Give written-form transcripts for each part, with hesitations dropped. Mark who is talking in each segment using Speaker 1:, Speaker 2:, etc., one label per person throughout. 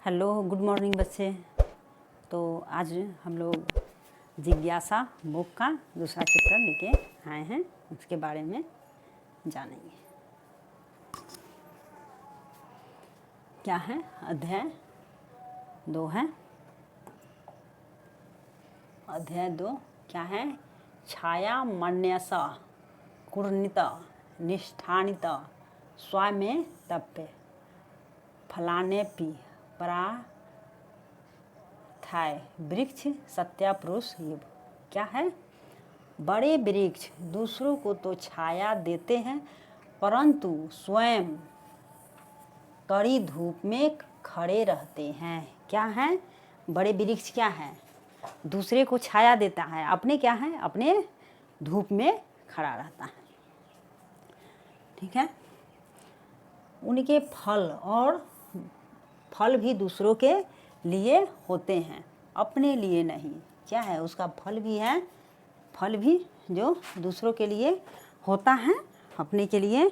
Speaker 1: Hello, good morning बच्चे। तो आज हम लोग जिज्ञासा बुक का दूसरा चैप्टर लेके आए हैं, उसके बारे में जानेंगे। क्या है? अध्याय 2 है। अध्याय 2 क्या है? छाया मन्यस कुर्णित निष्ठानित स्वामे तप्य फलानेपि पराथाय वृक्ष सत्या पुरुष युव। क्या है? बड़े वृक्ष दूसरों को तो छाया देते हैं, परंतु स्वयं कड़ी धूप में खड़े रहते हैं। क्या है? बड़े वृक्ष क्या है? दूसरे को छाया देता है, अपने क्या है? अपने धूप में खड़ा रहता है। ठीक है। उनके फल भी दूसरों के लिए होते हैं, अपने लिए नहीं। क्या है? उसका फल भी है, फल भी जो दूसरों के लिए होता है, अपने के लिए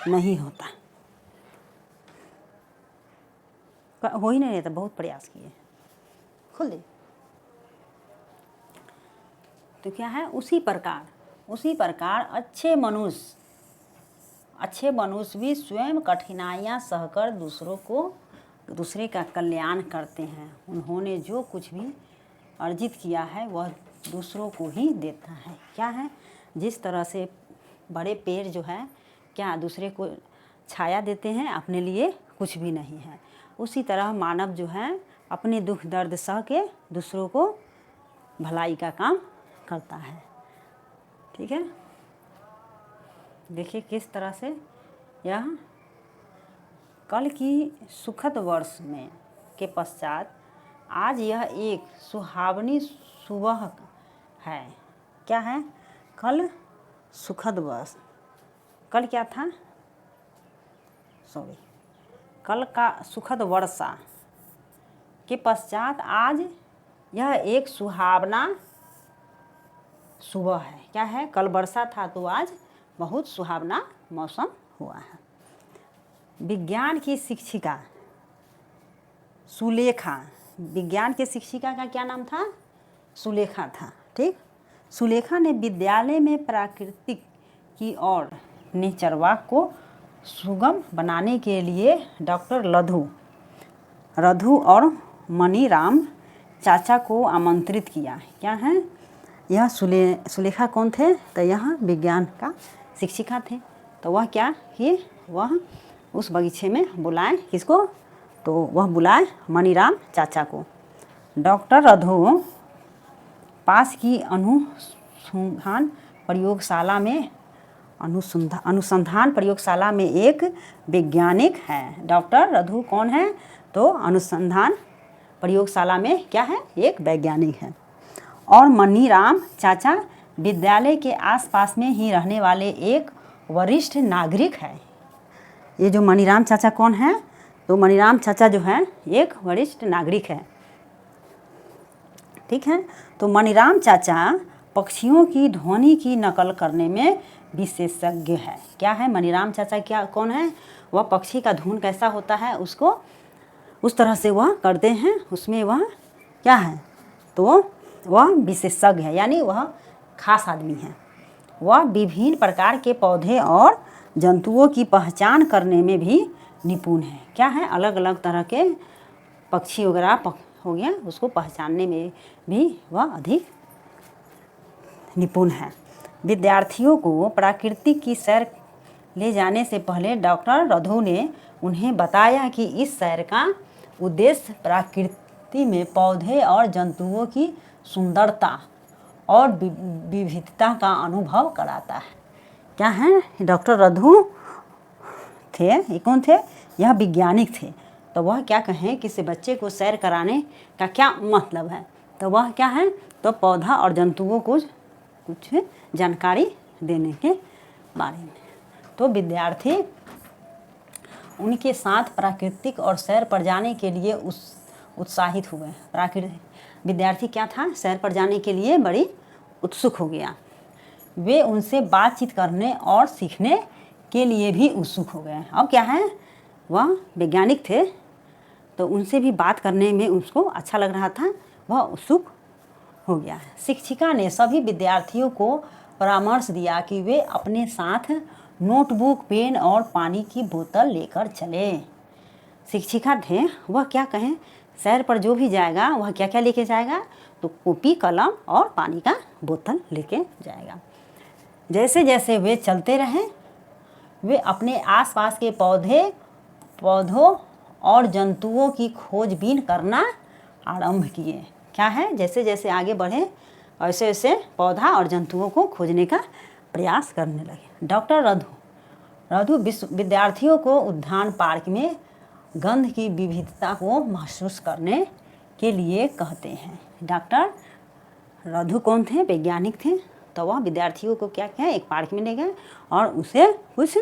Speaker 1: नहीं होता। हो ही नहीं रहता, बहुत प्रयास किए, खुल दे। तो क्या है? उसी प्रकार अच्छे मनुष्य भी स्वयं कठिनाइयाँ सहकर दूसरे का कल्याण करते हैं। उन्होंने जो कुछ भी अर्जित किया है वह दूसरों को ही देता है। क्या है? जिस तरह से बड़े पेड़ जो है क्या दूसरे को छाया देते हैं, अपने लिए कुछ भी नहीं है, उसी तरह मानव जो है अपने दुख दर्द सह के दूसरों को भलाई का काम करता है। ठीक है। देखिए किस तरह से यह कल की सुखद वर्ष में के पश्चात आज यह एक सुहावनी सुबह है। क्या है? कल सुखद वर्ष, कल क्या था? कल का सुखद वर्षा के पश्चात आज यह एक सुहावना सुबह है। क्या है? कल वर्षा था तो आज बहुत सुहावना मौसम हुआ है। विज्ञान की शिक्षिका सुलेखा, विज्ञान के शिक्षिका का क्या नाम था? सुलेखा था। ठीक। सुलेखा ने विद्यालय में प्राकृतिक की और नेचरवाक को सुगम बनाने के लिए डॉक्टर रधु और मनीराम चाचा को आमंत्रित किया। क्या है? यह सुलेखा कौन थे? तो यह विज्ञान का शिक्षिका थे। तो वह क्या किए? वह उस बगीचे में बुलाए किसको? तो वह बुलाए मनीराम चाचा को। डॉक्टर रधु पास की अनुसंधान प्रयोगशाला में एक वैज्ञानिक हैं। डॉक्टर रधु कौन है? तो अनुसंधान प्रयोगशाला में क्या है? एक वैज्ञानिक है। और मनीराम चाचा विद्यालय के आसपास में ही रहने वाले एक वरिष्ठ नागरिक है। ये जो मनीराम चाचा कौन है? तो मनीराम चाचा जो है एक वरिष्ठ नागरिक है। ठीक है। तो मनीराम चाचा पक्षियों की ध्वनि की नकल करने में विशेषज्ञ है। क्या है? मनीराम चाचा क्या कौन है? वह पक्षी का धुन कैसा होता है उसको उस तरह से वह करते हैं, उसमें वह क्या है? तो वह विशेषज्ञ है, यानी वह खास आदमी है। वह विभिन्न प्रकार के पौधे और जंतुओं की पहचान करने में भी निपुण है। क्या है? अलग अलग तरह के पक्षी वगैरह हो गया, उसको पहचानने में भी वह अधिक निपुण है। विद्यार्थियों को प्रकृति की सैर ले जाने से पहले डॉक्टर रधु ने उन्हें बताया कि इस सैर का उद्देश्य प्रकृति में पौधे और जंतुओं की सुंदरता और विविधता का अनुभव कराता है। क्या है? डॉक्टर रधु थे, ये कौन थे? यह वैज्ञानिक थे। तो वह क्या कहें, किसी बच्चे को सैर कराने का क्या मतलब है? तो वह क्या है? तो पौधा और जंतुओं को कुछ जानकारी देने के बारे में। तो विद्यार्थी उनके साथ प्राकृतिक और सैर पर जाने के लिए उत्साहित हुए। विद्यार्थी क्या था? सैर पर जाने के लिए बड़ी उत्सुक हो गया। वे उनसे बातचीत करने और सीखने के लिए भी उत्सुक हो गए। अब क्या है? वह वैज्ञानिक थे तो उनसे भी बात करने में उसको अच्छा लग रहा था, वह उत्सुक हो गया। शिक्षिका ने सभी विद्यार्थियों को परामर्श दिया कि वे अपने साथ नोटबुक, पेन और पानी की बोतल लेकर चले। शिक्षिका थे, वह क्या कहें, सैर पर जो भी जाएगा वह क्या क्या लेके जाएगा, तो कॉपी, कलम और पानी का बोतल लेके जाएगा। जैसे जैसे वे चलते रहे, वे अपने आसपास के पौधों और जंतुओं की खोजबीन करना आरंभ किए। क्या है, जैसे जैसे आगे बढ़े वैसे वैसे पौधा और जंतुओं को खोजने का प्रयास करने लगे। डॉक्टर रधु विद्यार्थियों को उद्यान पार्क में गंध की विविधता को महसूस करने के लिए कहते हैं। डॉक्टर रधु कौन थे, वैज्ञानिक थे। तो वह विद्यार्थियों को क्या किया, एक पार्क में ले गए और उसे कुछ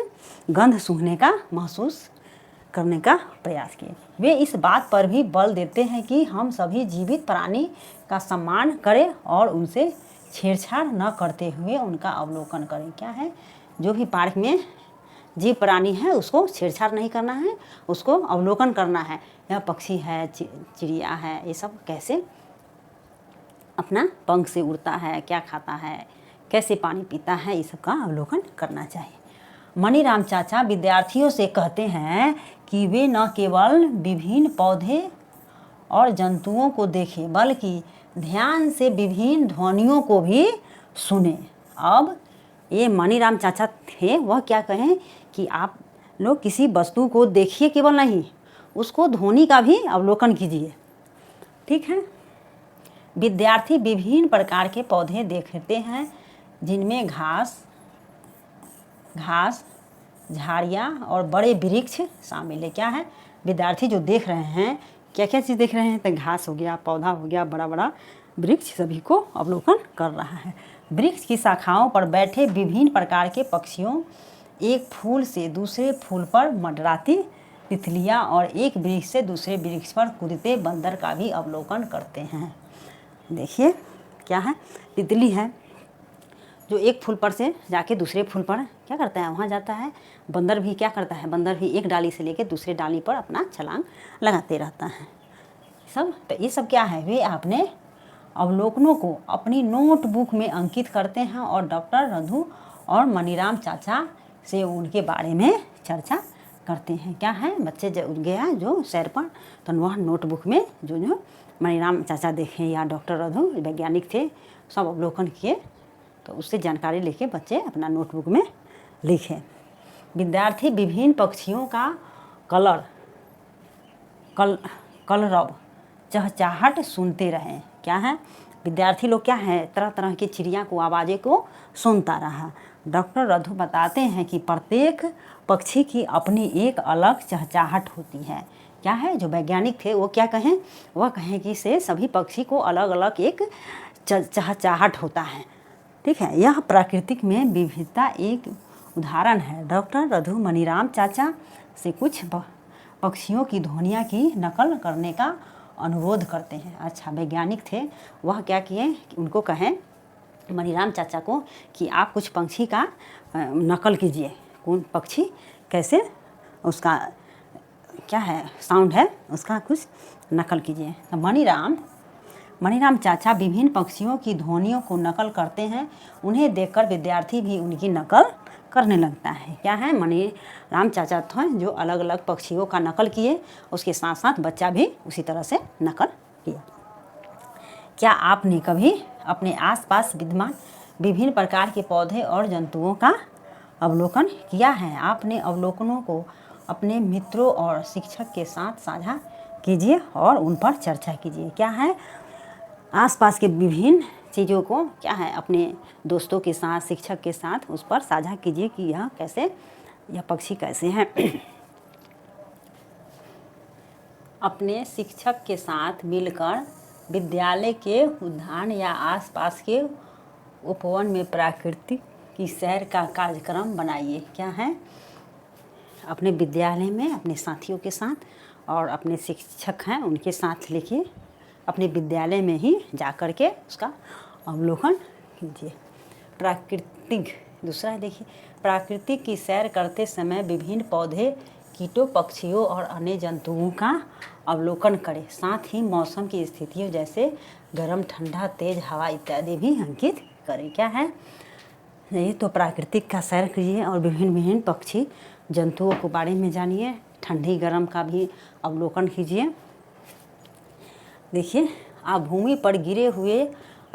Speaker 1: गंध सूंघने का, महसूस करने का प्रयास किए। वे इस बात पर भी बल देते हैं कि हम सभी जीवित प्राणी का सम्मान करें और उनसे छेड़छाड़ न करते हुए उनका अवलोकन करें। क्या है, जो भी पार्क में जीव प्राणी है उसको छेड़छाड़ नहीं करना है, उसको अवलोकन करना है। यह पक्षी है, चिड़िया है, ये सब कैसे अपना पंख से उड़ता है, क्या खाता है, कैसे पानी पीता है, ये सब का अवलोकन करना चाहिए। मनीराम चाचा विद्यार्थियों से कहते हैं कि वे न केवल विभिन्न पौधे और जंतुओं को देखें बल्कि ध्यान से विभिन्न ध्वनियों को भी सुने। अब ये मनीराम चाचा थे, वह क्या कहें कि आप लोग किसी वस्तु को देखिए केवल नहीं, उसको ध्वनि का भी अवलोकन कीजिए। ठीक है। विद्यार्थी विभिन्न प्रकार के पौधे देखते हैं जिनमें घास, झाड़ियाँ और बड़े वृक्ष शामिल है। क्या है, विद्यार्थी जो देख रहे हैं, क्या क्या चीज़ देख रहे हैं, तो घास हो गया, पौधा हो गया, बड़ा बड़ा वृक्ष, सभी को अवलोकन कर रहा है। वृक्ष की शाखाओं पर बैठे विभिन्न प्रकार के पक्षियों, एक फूल से दूसरे फूल पर मंडराती तितलियाँ और एक वृक्ष से दूसरे वृक्ष पर कूदते बंदर का भी अवलोकन करते हैं। देखिए क्या है, तितली है जो एक फूल पर से जाके दूसरे फूल पर क्या करता है, वहाँ जाता है। बंदर भी क्या करता है, बंदर भी एक डाली से लेके दूसरे डाली पर अपना छलांग लगाते रहता है। सब तो ये सब क्या है, वे अपने अवलोकनों को अपनी नोटबुक में अंकित करते हैं और डॉक्टर रधु और मनीराम चाचा से उनके बारे में चर्चा करते हैं। क्या है, बच्चे जब गया जो सैर पर, तो वह नोटबुक में जो मनीराम चाचा देखे या डॉक्टर रधु वैज्ञानिक थे, सब अवलोकन किए, तो उससे जानकारी लेके बच्चे अपना नोटबुक में लिखे। विद्यार्थी विभिन्न पक्षियों का कलरव, चहचहाहट सुनते रहें। क्या है, विद्यार्थी लोग क्या है, तरह तरह की चिड़िया को, आवाज़ें को सुनता रहा। डॉक्टर रधु बताते हैं कि प्रत्येक पक्षी की अपनी एक अलग चहचहाहट होती है। क्या है, जो वैज्ञानिक थे वो क्या कहें, वह कहें कि से सभी पक्षी को अलग अलग एक चहचहाहट होता है। ठीक है, यह प्राकृतिक में विविधता एक उदाहरण है। डॉक्टर रधु मनीराम चाचा से कुछ पक्षियों की ध्वनियाँ की नकल करने का अनुरोध करते हैं। अच्छा, वैज्ञानिक थे, वह क्या किए, उनको कहें मनीराम चाचा को कि आप कुछ पंछी का नकल कीजिए। कौन पक्षी कैसे उसका क्या है साउंड है, उसका कुछ नकल कीजिए। तो मनीराम चाचा विभिन्न पक्षियों की ध्वनियों को नकल करते हैं। उन्हें देखकर विद्यार्थी भी उनकी नकल करने लगता है। क्या है, मनीराम चाचा थे जो अलग अलग पक्षियों का नकल किए, उसके साथ साथ बच्चा भी उसी तरह से नकल किया। क्या आपने कभी अपने आसपास विद्यमान विभिन्न प्रकार के पौधे और जंतुओं का अवलोकन किया है? आपने अवलोकनों को अपने मित्रों और शिक्षक के साथ साझा कीजिए और उन पर चर्चा कीजिए। क्या है, आसपास के विभिन्न चीज़ों को क्या है अपने दोस्तों के साथ, शिक्षक के साथ उस पर साझा कीजिए कि यह कैसे, यह पक्षी कैसे हैं। अपने शिक्षक के साथ मिलकर विद्यालय के उद्यान या आसपास के उपवन में प्रकृति की सैर का कार्यक्रम बनाइए। क्या है, अपने विद्यालय में अपने साथियों के साथ और अपने शिक्षक हैं उनके साथ लेके अपने विद्यालय में ही जा कर के उसका अवलोकन कीजिए। प्राकृतिक, दूसरा देखिए, प्राकृतिक की सैर करते समय विभिन्न पौधे कीटों, पक्षियों और अन्य जंतुओं का अवलोकन करें। साथ ही मौसम की स्थितियों जैसे गर्म, ठंडा, तेज हवा इत्यादि भी अंकित करें। क्या है ये? तो प्राकृतिक का सैर कीजिए और विभिन्न विभिन्न पक्षी जंतुओं के बारे में जानिए। ठंडी गर्म का भी अवलोकन कीजिए। देखिए, आप भूमि पर गिरे हुए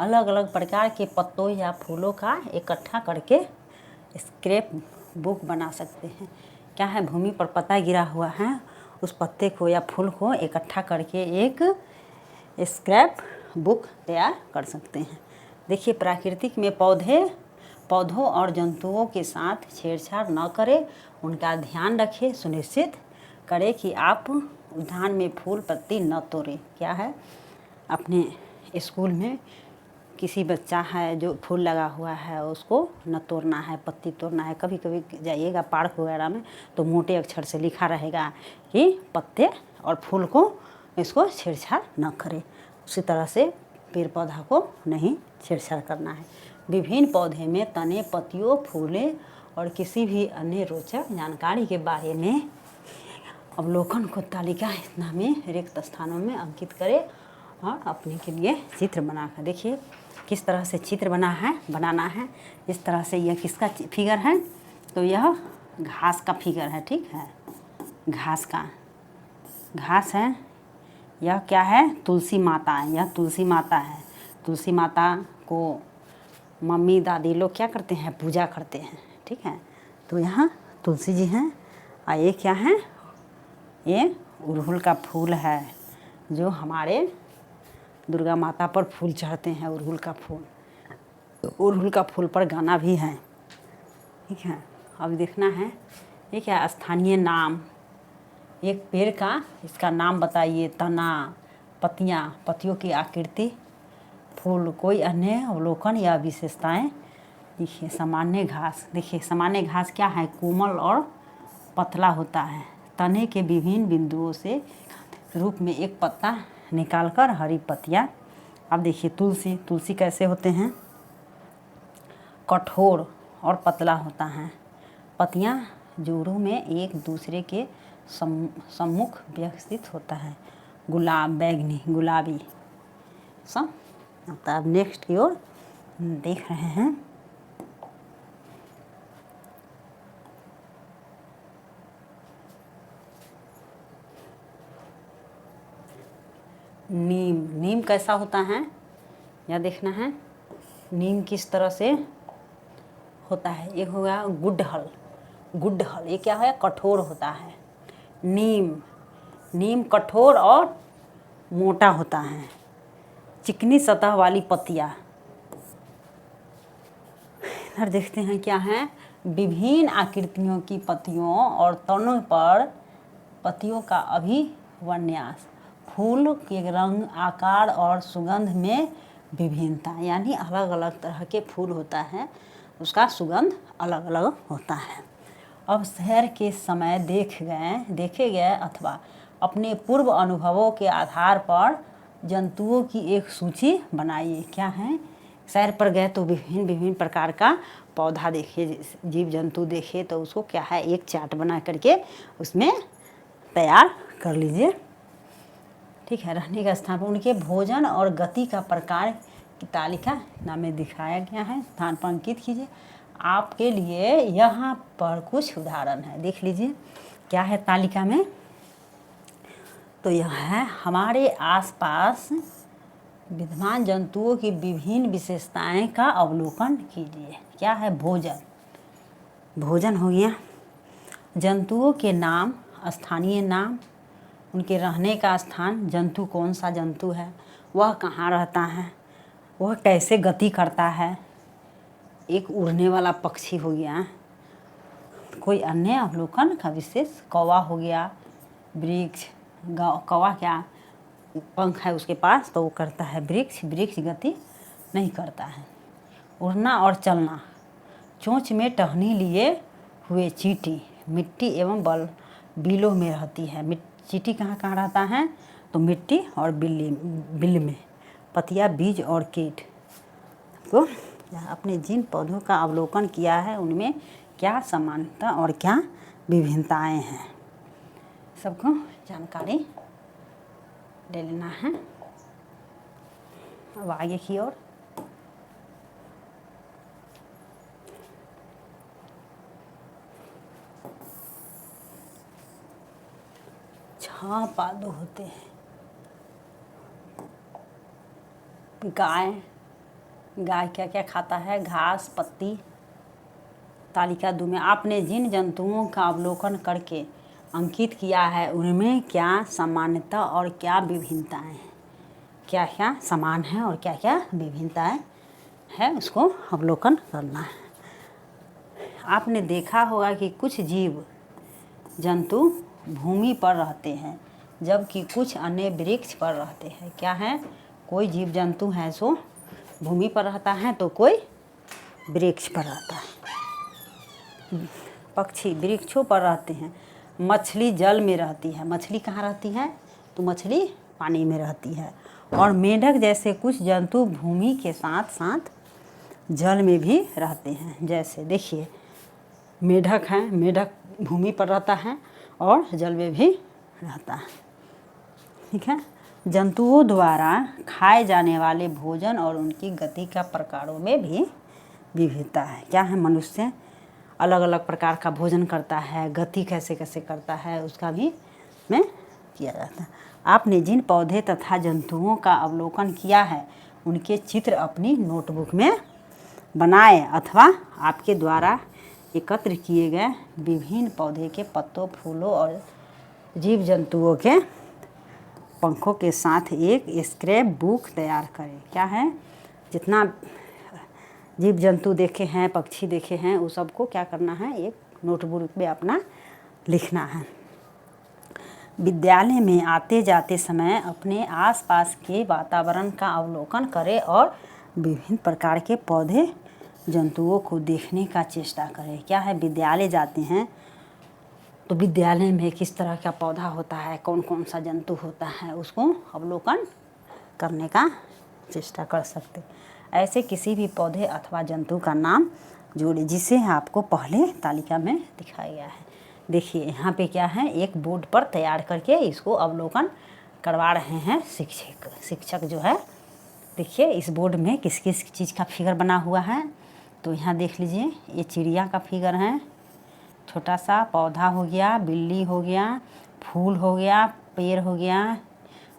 Speaker 1: अलग अलग प्रकार के पत्तों या फूलों का इकट्ठा करके स्क्रैप बुक बना सकते हैं। क्या है? भूमि पर पत्ता गिरा हुआ है, उस पत्ते को या फूल को इकट्ठा करके एक स्क्रैप बुक तैयार कर सकते हैं। देखिए, प्राकृतिक में पौधों और जंतुओं के साथ छेड़छाड़ न करें, उनका ध्यान रखें। सुनिश्चित करें कि आप उद्यान में फूल पत्ती न तोड़ें। क्या है? अपने स्कूल में किसी बच्चा है जो फूल लगा हुआ है उसको न तोड़ना है, पत्ती तोड़ना है। कभी कभी जाइएगा पार्क वगैरह में तो मोटे अक्षर से लिखा रहेगा कि पत्ते और फूल को इसको छेड़छाड़ न करें। उसी तरह से पेड़ पौधा को नहीं छेड़छाड़ करना है। विभिन्न पौधे में तने, पत्तियों, फूलें और किसी भी अन्य रोचक जानकारी के बारे में अवलोकन को तालिका में रिक्त स्थानों में अंकित करें और अपने के लिए चित्र बनाकर देखिए किस तरह से चित्र बनाना है। इस तरह से यह किसका फिगर है? तो यह घास का फिगर है। ठीक है, घास है। यह क्या है? तुलसी माता है। यह तुलसी माता है। तुलसी माता को मम्मी दादी लोग क्या करते हैं? पूजा करते हैं। ठीक है, तो यहाँ तुलसी जी हैं। और ये क्या है? ये अड़हुल का फूल है जो हमारे दुर्गा माता पर फूल चढ़ते हैं। अड़हुल का फूल पर गाना भी है। ठीक है, अब देखना है ये क्या? स्थानीय नाम। एक पेड़ का इसका नाम बताइए। तना, पत्तियों की आकृति, फूल, कोई अन्य अवलोकन या विशेषताएं। देखिए, सामान्य घास। देखिए, सामान्य घास क्या है? कोमल और पतला होता है। तने के विभिन्न बिंदुओं से रूप में एक पत्ता निकालकर हरी पत्तियाँ। अब देखिए, तुलसी कैसे होते हैं? कठोर और पतला होता है। पत्तियाँ जोड़ों में एक दूसरे के सम्मुख विकसित होता है। गुलाब, बैगनी, गुलाबी सब होता है। अब नेक्स्ट की ओर देख रहे हैं। नीम कैसा होता है? यह देखना है। नीम किस तरह से होता है? एक हो गया गुड़हल। ये क्या है? कठोर होता है। नीम कठोर और मोटा होता है। चिकनी सतह वाली पत्तियाँ। इधर देखते हैं क्या है? विभिन्न आकृतियों की पत्तियों और तनों पर पत्तियों का अभिविन्यास। फूल के रंग, आकार और सुगंध में विभिन्नता, यानी अलग अलग तरह के फूल होता है, उसका सुगंध अलग अलग होता है। अब सैर के समय देखे गए अथवा अपने पूर्व अनुभवों के आधार पर जंतुओं की एक सूची बनाइए। क्या है? सैर पर गए तो विभिन्न प्रकार का पौधा देखे, जीव जंतु देखे, तो उसको क्या है? एक चार्ट बना करके उसमें तैयार कर लीजिए। ठीक है, रहने का स्थान पर उनके भोजन और गति का प्रकार की तालिका में दिखाया गया है। स्थान पर अंकित कीजिए। आपके लिए यहाँ पर कुछ उदाहरण है, देख लीजिए क्या है तालिका में। तो यह है, हमारे आसपास विद्यमान जंतुओं की विभिन्न विशेषताएं का अवलोकन कीजिए। क्या है? भोजन हो गया। जंतुओं के नाम, स्थानीय नाम, उनके रहने का स्थान, जंतु कौन सा जंतु है, वह कहाँ रहता है, वह कैसे गति करता है। एक उड़ने वाला पक्षी हो गया। कोई अन्य अवलोकन का विशेष, कौवा हो गया। वृक्ष, कौवा क्या पंख है उसके पास तो वो करता है वृक्ष गति नहीं करता है। उड़ना और चलना। चोंच में टहनी लिए हुए चींटी मिट्टी एवं बिलों में रहती है। चींटी कहाँ रहता है? तो मिट्टी और बिल में। पतिया, बीज और कीट। तो अपने जिन पौधों का अवलोकन किया है उनमें क्या समानता और क्या विभिन्नताएं हैं। सबको जानकारी ले लेना है। अब आगे की ओर छह पादो होते हैं। गाय क्या क्या खाता है? घास, पत्ती। तालिका 2 में आपने जिन जंतुओं का अवलोकन करके अंकित किया है उनमें क्या समानता और क्या विभिन्नताएं हैं? क्या क्या समान है और क्या क्या विभिन्नताएं है, उसको अवलोकन करना है। आपने देखा होगा कि कुछ जीव जंतु भूमि पर रहते हैं जबकि कुछ अन्य वृक्ष पर रहते हैं। क्या है? कोई जीव जंतु है सो भूमि पर रहता है तो कोई वृक्ष पर रहता है। पक्षी वृक्षों पर रहते हैं। मछली जल में रहती है। मछली कहाँ रहती है? तो मछली पानी में रहती है। और मेंढक जैसे कुछ जंतु भूमि के साथ साथ जल में भी रहते हैं। जैसे देखिए मेंढक है, मेंढक भूमि पर रहता है और जल में भी रहता है। ठीक है। जंतुओं द्वारा खाए जाने वाले भोजन और उनकी गति का प्रकारों में भी विविधता है। क्या है? मनुष्य अलग अलग प्रकार का भोजन करता है, गति कैसे कैसे करता है उसका भी में किया जाता है। आपने जिन पौधे तथा जंतुओं का अवलोकन किया है उनके चित्र अपनी नोटबुक में बनाए अथवा आपके द्वारा एकत्र किए गए विभिन्न पौधे के पत्तों, फूलों और जीव जंतुओं के पंखों के साथ एक स्क्रैप बुक तैयार करें। क्या है? जितना जीव जंतु देखे हैं, पक्षी देखे हैं, उस सबको क्या करना है? एक नोटबुक में अपना लिखना है। विद्यालय में आते जाते समय अपने आसपास के वातावरण का अवलोकन करें और विभिन्न प्रकार के पौधे जंतुओं को देखने का चेष्टा करें। क्या है? विद्यालय जाते हैं तो विद्यालय में किस तरह का पौधा होता है, कौन कौन सा जंतु होता है, उसको अवलोकन करने का चेष्टा कर सकते। ऐसे किसी भी पौधे अथवा जंतु का नाम जोड़े जिसे आपको पहले तालिका में दिखाया गया है। देखिए यहाँ पे क्या है? एक बोर्ड पर तैयार करके इसको अवलोकन करवा रहे हैं शिक्षक जो है। देखिए इस बोर्ड में किस किस चीज़ का फिगर बना हुआ है। तो यहाँ देख लीजिए, ये चिड़िया का फिगर है, छोटा सा पौधा हो गया, बिल्ली हो गया, फूल हो गया, पेड़ हो गया,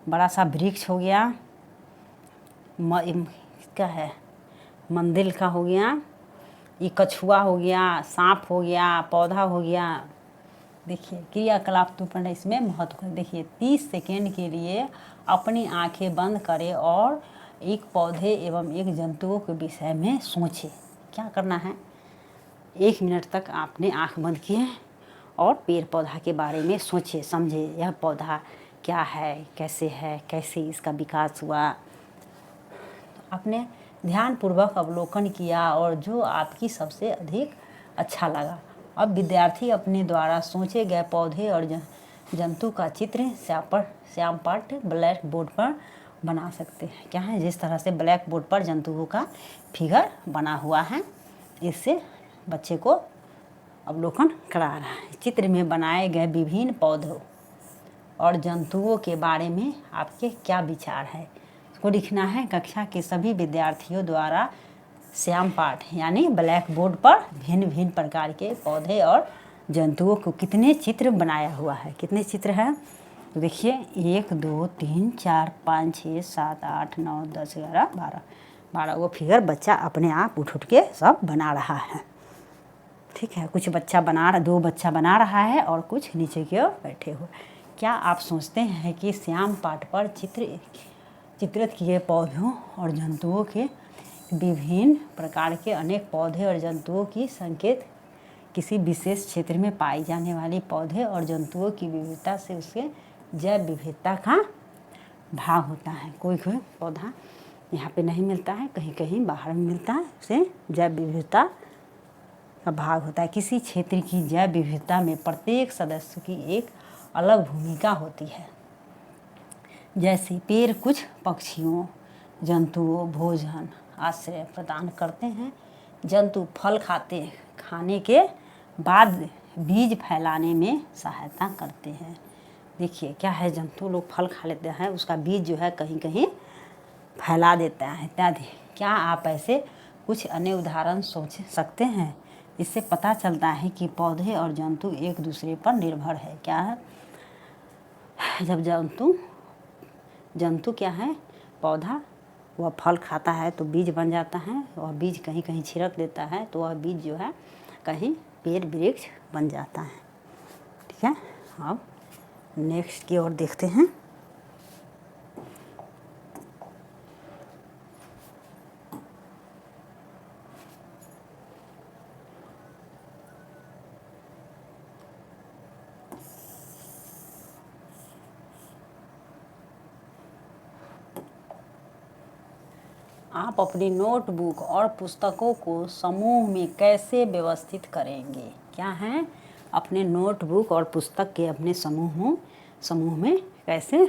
Speaker 1: बड़ा सा वृक्ष हो गया, क्या है मंदिर का हो गया, ये कछुआ हो गया, सांप हो गया, पौधा हो गया। देखिए क्रियाकलाप तो पढ़ना इसमें महत्व है। देखिए 30 सेकेंड के लिए अपनी आंखें बंद करें और एक पौधे एवं एक जंतुओं के विषय में सोचें। क्या करना है? 1 मिनट तक आपने आँख बंद किए और पेड़ पौधा के बारे में सोचे समझे। यह पौधा क्या है, कैसे इसका विकास हुआ। आपने ध्यानपूर्वक अवलोकन किया और जो आपकी सबसे अधिक अच्छा लगा। अब विद्यार्थी अपने द्वारा सोचे गए पौधे और जंतु का चित्र श्याम पाठ ब्लैक बोर्ड पर बना सकते हैं। क्या है? जिस तरह से ब्लैक बोर्ड पर जंतुओं का फिगर बना हुआ है, इससे बच्चे को अवलोकन करा रहा है। चित्र में बनाए गए विभिन्न पौधों और जंतुओं के बारे में आपके क्या विचार है, इसको लिखना है। कक्षा के सभी विद्यार्थियों द्वारा श्याम पाठ यानी ब्लैक बोर्ड पर भिन्न भिन्न प्रकार के पौधे और जंतुओं को कितने चित्र बनाया हुआ है। कितने चित्र हैं? तो देखिए 1 2 3 4 5 6 7 8 9 10 11 12 वो फिगर बच्चा अपने आप उठ के सब बना रहा है। ठीक है। कुछ बच्चा दो बच्चा बना रहा है और कुछ नीचे की ओर बैठे हुए। क्या आप सोचते हैं कि श्याम पाठ पर चित्रित किए पौधों और जंतुओं के विभिन्न प्रकार के अनेक पौधे और जंतुओं की संकेत किसी विशेष क्षेत्र में पाई जाने वाली पौधे और जंतुओं की विविधता से उसके जैव विविधता का भाग होता है। कोई कोई पौधा यहाँ पे नहीं मिलता है, कहीं कहीं बाहर में मिलता है, उसे जैव विविधता का भाग होता है। किसी क्षेत्र की जैव विविधता में प्रत्येक सदस्य की एक अलग भूमिका होती है। जैसे पेड़ कुछ पक्षियों जंतुओं भोजन आश्रय प्रदान करते हैं। जंतु फल खाने के बाद बीज फैलाने में सहायता करते हैं। देखिए क्या है, जंतु लोग फल खा लेते हैं, उसका बीज जो है कहीं कहीं फैला देता है इत्यादि। क्या आप ऐसे कुछ अन्य उदाहरण सोच सकते हैं? इससे पता चलता है कि पौधे और जंतु एक दूसरे पर निर्भर है। क्या है? जब जंतु क्या है, पौधा, वह फल खाता है तो बीज बन जाता है, वह बीज कहीं कहीं छिड़क देता है तो वह बीज जो है कहीं पेड़ वृक्ष बन जाता है। ठीक है, अब नेक्स्ट की ओर देखते हैं। आप अपनी नोटबुक और पुस्तकों को समूह में कैसे व्यवस्थित करेंगे? क्या है, अपने नोटबुक और पुस्तक के अपने समूह में कैसे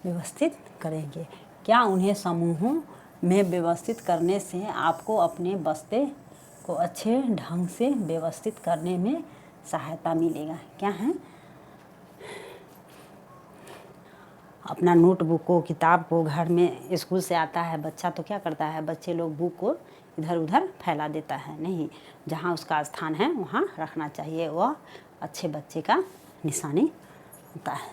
Speaker 1: व्यवस्थित करेंगे? क्या उन्हें समूहों में व्यवस्थित करने से आपको अपने बस्ते को अच्छे ढंग से व्यवस्थित करने में सहायता मिलेगा? क्या है, अपना नोटबुक को, किताब को घर में स्कूल से आता है बच्चा तो क्या करता है, बच्चे लोग बुक को इधर उधर फैला देता है। नहीं, जहाँ उसका स्थान है वहाँ रखना चाहिए, वह अच्छे बच्चे का निशानी होता है।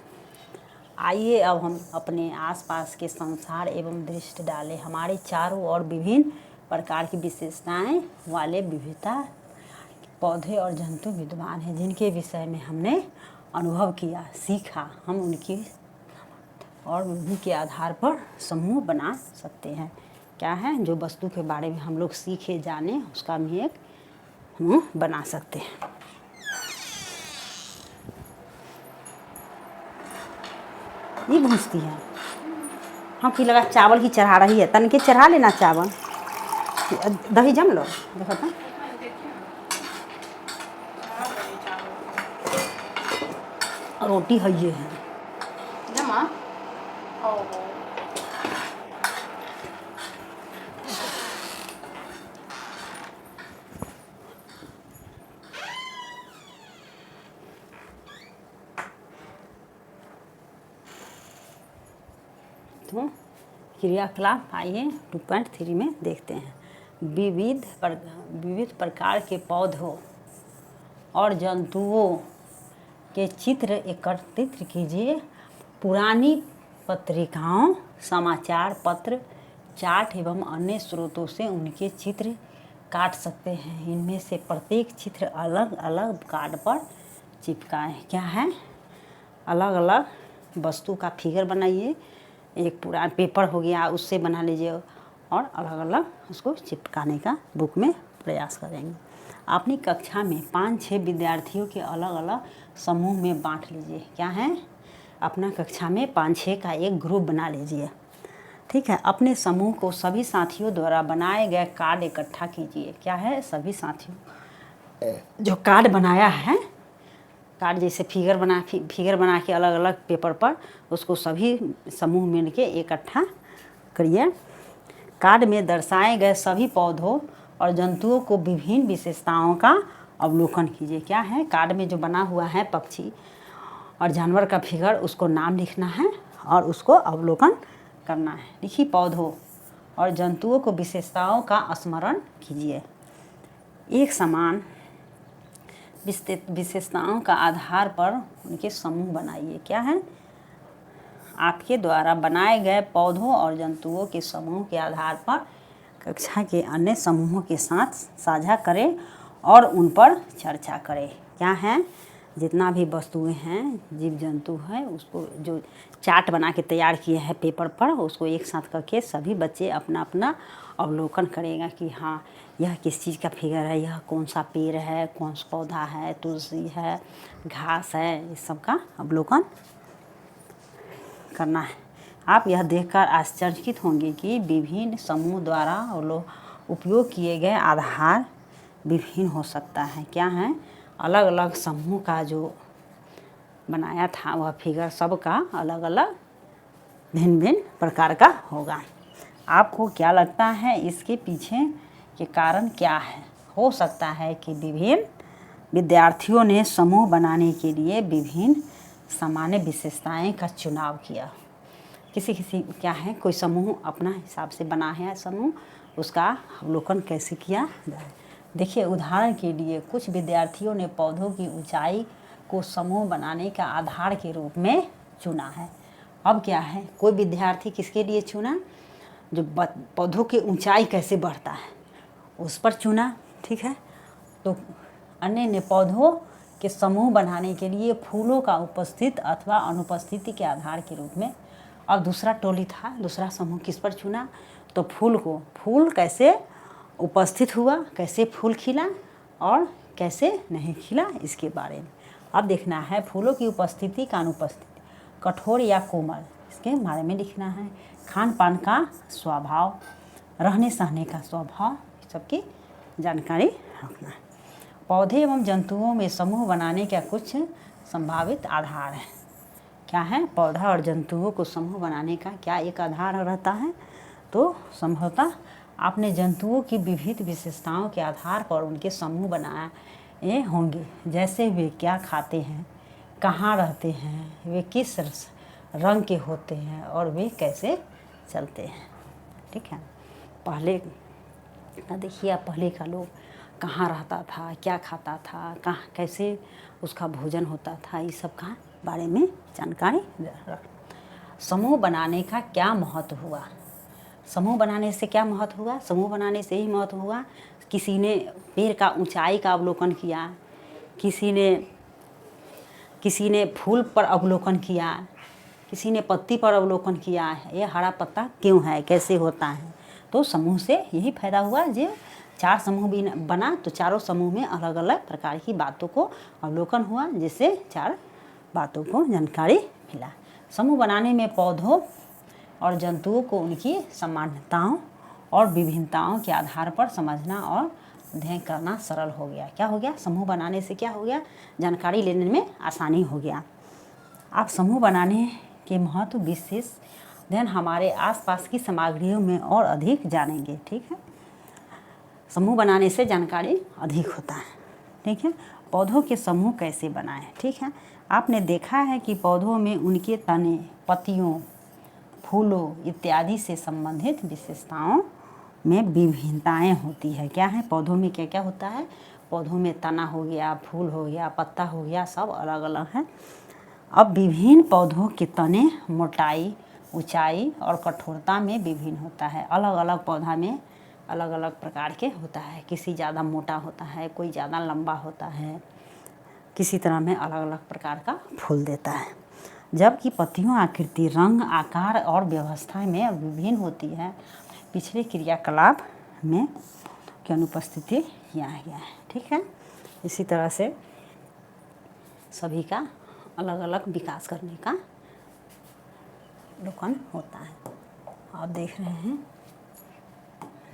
Speaker 1: आइए अब हम अपने आसपास के संसार एवं दृष्टि डालें। हमारे चारों ओर विभिन्न प्रकार की विशेषताएं वाले विविधता पौधे और जंतु विद्यमान हैं, जिनके विषय में हमने अनुभव किया, सीखा। हम उनकी और उनके आधार पर समूह बना सकते हैं। क्या है, जो वस्तु के बारे में हम लोग सीखे जाने, उसका हम एक समूह बना सकते हैं। ये घुसती है, हम की लगा चावल की चढ़ा रही है, तन के चढ़ा लेना चावल, दही जम लो। देखो तो रोटी है, ये है तो क्रियाकलाप। आइए 2.3 में देखते हैं। विविध प्रकार के पौधों और जंतुओं के चित्र एकत्रित कीजिए। पुरानी पत्रिकाओं, समाचार पत्र, चार्ट एवं अन्य स्रोतों से उनके चित्र काट सकते हैं। इनमें से प्रत्येक चित्र अलग अलग कार्ड पर चिपकाएं। क्या है, अलग अलग वस्तु का फिगर बनाइए, एक पुराना पेपर हो गया उससे बना लीजिए और अलग अलग उसको चिपकाने का बुक में प्रयास करेंगे। अपनी कक्षा में 5-6 विद्यार्थियों के अलग अलग समूह में बांट लीजिए। क्या है, अपना कक्षा में 5-6 का एक ग्रुप बना लीजिए। ठीक है, अपने समूह को सभी साथियों द्वारा बनाए गए कार्ड इकट्ठा कीजिए। क्या है, सभी साथियों जो कार्ड बनाया है, कार्ड जैसे फिगर बना के अलग अलग पेपर पर उसको सभी समूह मिल के इकट्ठा करिए। कार्ड में दर्शाए गए सभी पौधों और जंतुओं को विभिन्न विशेषताओं का अवलोकन कीजिए। क्या है, कार्ड में जो बना हुआ है पक्षी और जानवर का फिगर, उसको नाम लिखना है और उसको अवलोकन करना है। लिखिए, पौधों और जंतुओं को विशेषताओं का स्मरण कीजिए। एक समान विशेषताओं का आधार पर उनके समूह बनाइए। क्या है, आपके द्वारा बनाए गए पौधों और जंतुओं के समूह के आधार पर कक्षा के अन्य समूहों के साथ साझा करें और उन पर चर्चा करें। क्या है, जितना भी वस्तुएं हैं, जीव जंतु है, उसको जो चार्ट बना के तैयार किए हैं पेपर पर, उसको एक साथ करके सभी बच्चे अपना अपना अवलोकन करेगा कि हाँ, यह किस चीज़ का फिगर है, यह कौन सा पेड़ है, कौन सा पौधा है, तुलसी है, घास है, इस सब का अवलोकन करना है। आप यह देखकर आश्चर्यचकित होंगे कि विभिन्न समूह द्वारा उपयोग किए गए आधार विभिन्न हो सकता है। क्या है, अलग अलग समूह का जो बनाया था वह फिगर सबका अलग अलग भिन्न भिन्न प्रकार का होगा। आपको क्या लगता है, इसके पीछे के कारण क्या है? हो सकता है कि विभिन्न विद्यार्थियों ने समूह बनाने के लिए विभिन्न सामान्य विशेषताएं का चुनाव किया। किसी किसी क्या है, कोई समूह अपना हिसाब से बना है समूह, उसका अवलोकन कैसे किया जाए। देखिए, उदाहरण के लिए कुछ विद्यार्थियों ने पौधों की ऊंचाई को समूह बनाने का आधार के रूप में चुना है। अब क्या है, कोई विद्यार्थी किसके लिए चुना, जो पौधों की ऊंचाई कैसे बढ़ता है उस पर चुना, ठीक है। तो अन्य ने पौधों के समूह बनाने के लिए फूलों का उपस्थित अथवा अनुपस्थिति के आधार के रूप में। और दूसरा टोली था, दूसरा समूह किस पर चुना, तो फूल कैसे उपस्थित हुआ, कैसे फूल खिला और कैसे नहीं खिला, इसके बारे में अब देखना है। फूलों की उपस्थिति का अनुपस्थिति, कठोर या कोमल, इसके बारे में लिखना है। खान पान का स्वभाव, रहने सहने का स्वभाव, सबकी जानकारी रखना है। पौधे एवं जंतुओं में समूह बनाने का कुछ संभावित आधार है। क्या है, पौधा और जंतुओं को समूह बनाने का क्या एक आधार रहता है, तो संभवतः आपने जंतुओं की विविध विशेषताओं के आधार पर उनके समूह बनाए होंगे, जैसे वे क्या खाते हैं, कहाँ रहते हैं, वे किस रंग के होते हैं और वे कैसे चलते हैं, ठीक है। पहले देखिए, पहले का लोग कहाँ रहता था, क्या खाता था, कहाँ कैसे उसका भोजन होता था, इस सब का बारे में जानकारी रख। समूह बनाने का क्या महत्व हुआ, समूह बनाने से क्या महत्व हुआ, समूह बनाने से ही महत्व हुआ। किसी ने पेड़ का ऊंचाई का अवलोकन किया, किसी ने फूल पर अवलोकन किया, किसी ने पत्ती पर अवलोकन किया, ये हरा पत्ता क्यों है, कैसे होता है। तो समूह से यही फायदा हुआ, जो 4 समूह भी बना तो चारों समूह में अलग अलग प्रकार की बातों को अवलोकन हुआ, जिससे 4 बातों को जानकारी मिला। समूह बनाने में पौधों और जंतुओं को उनकी समानताओं और विभिन्नताओं के आधार पर समझना और अध्ययन करना सरल हो गया। क्या हो गया, समूह बनाने से क्या हो गया, जानकारी लेने में आसानी हो गया। आप समूह बनाने के महत्व विशेष अध्ययन हमारे आसपास की सामग्रियों में और अधिक जानेंगे, ठीक है। समूह बनाने से जानकारी अधिक होता है, ठीक है। पौधों के समूह कैसे बनाएं, ठीक है। आपने देखा है कि पौधों में उनके तने, पत्तियों, फूलों इत्यादि से संबंधित विशेषताओं में विभिन्नताएं होती है। क्या है, पौधों में क्या क्या होता है, पौधों में तना हो गया, फूल हो गया, पत्ता हो गया, सब अलग अलग है। अब विभिन्न पौधों के तने मोटाई, ऊंचाई और कठोरता में विभिन्न होता है। अलग अलग पौधा में अलग अलग प्रकार के होता है, किसी ज़्यादा मोटा होता है, कोई ज़्यादा लंबा होता है, किसी तरह में अलग अलग प्रकार का फूल देता है। जबकि पत्तियों आकृति, रंग, आकार और व्यवस्था में विभिन्न होती है। पिछले क्रियाकलाप में की अनुपस्थिति यहाँ गया है, ठीक है। इसी तरह से सभी का अलग अलग विकास करने का अवलोकन होता है। आप देख रहे हैं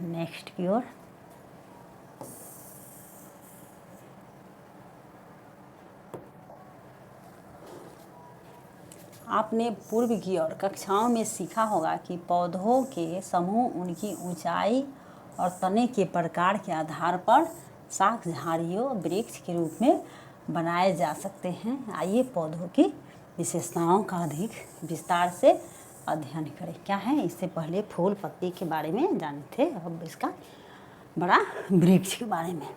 Speaker 1: नेक्स्ट की ओर। आपने पूर्व की और कक्षाओं में सीखा होगा कि पौधों के समूह उनकी ऊंचाई और तने के प्रकार के आधार पर शाख झाड़ियों, वृक्ष के रूप में बनाए जा सकते हैं। आइए पौधों की विशेषताओं का अधिक विस्तार से अध्ययन करें। क्या है, इससे पहले फूल पत्ती के बारे में जाने थे, अब इसका बड़ा वृक्ष के बारे में।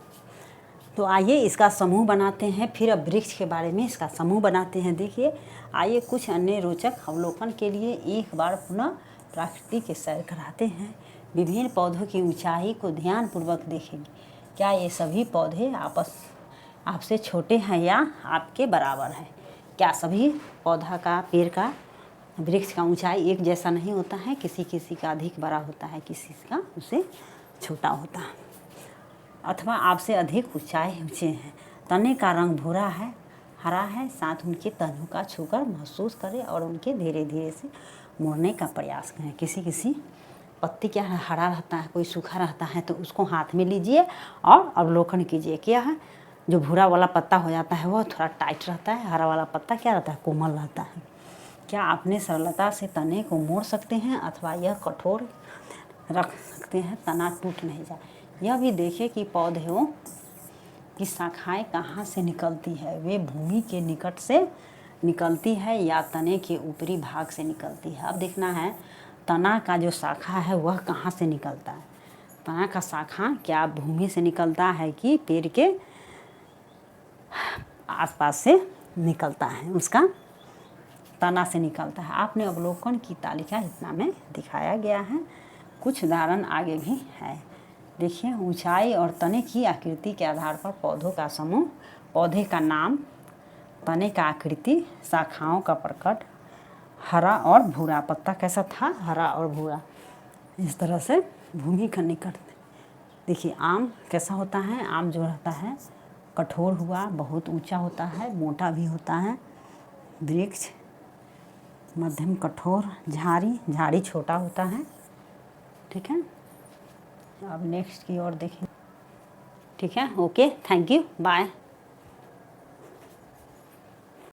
Speaker 1: तो आइए इसका समूह बनाते हैं, फिर अब वृक्ष के बारे में इसका समूह बनाते हैं। देखिए, आइए कुछ अन्य रोचक अवलोकन के लिए एक बार पुनः प्रकृति के सैर कराते हैं। विभिन्न पौधों की ऊंचाई को ध्यानपूर्वक देखेंगे। क्या ये सभी पौधे आपसे छोटे हैं या आपके बराबर हैं? क्या सभी पौधा का, पेड़ का, वृक्ष का ऊंचाई एक जैसा नहीं होता है? किसी किसी का अधिक बड़ा होता है, किसी का उससे छोटा होता है, अथवा आपसे अधिक ऊंचे हैं। तने का रंग भूरा है, हरा है, साथ उनके तनों का छूकर महसूस करें और उनके धीरे धीरे से मोड़ने का प्रयास करें। किसी किसी पत्ती क्या है, हरा रहता है, कोई सूखा रहता है, तो उसको हाथ में लीजिए और अवलोकन कीजिए। क्या है, जो भूरा वाला पत्ता हो जाता है वह थोड़ा टाइट रहता है, हरा वाला पत्ता क्या रहता है, कोमल रहता है। क्या आपने सरलता से तने को मोड़ सकते हैं अथवा यह कठोर रख सकते हैं, तना टूट नहीं जाए। यह भी देखें कि पौधों की शाखाएं कहाँ से निकलती है, वे भूमि के निकट से निकलती है या तने के ऊपरी भाग से निकलती है। अब देखना है तना का जो शाखा है वह कहाँ से निकलता है। तना का शाखा क्या भूमि से निकलता है कि पेड़ के आसपास से निकलता है, उसका तना से निकलता है। आपने अवलोकन की तालिका इतना में दिखाया गया है, कुछ उदाहरण आगे भी है। देखिए, ऊंचाई और तने की आकृति के आधार पर पौधों का समूह, पौधे का नाम, तने का आकृति, शाखाओं का प्रकट, हरा और भूरा, पत्ता कैसा था, हरा और भूरा, इस तरह से भूमि का निकट। देखिए आम कैसा होता है, आम जो रहता है कठोर हुआ, बहुत ऊंचा होता है, मोटा भी होता है। वृक्ष मध्यम कठोर, झाड़ी छोटा होता है। ठीक है, अब नेक्स्ट की ओर देखें। ठीक है, ओके, थैंक यू, बाय।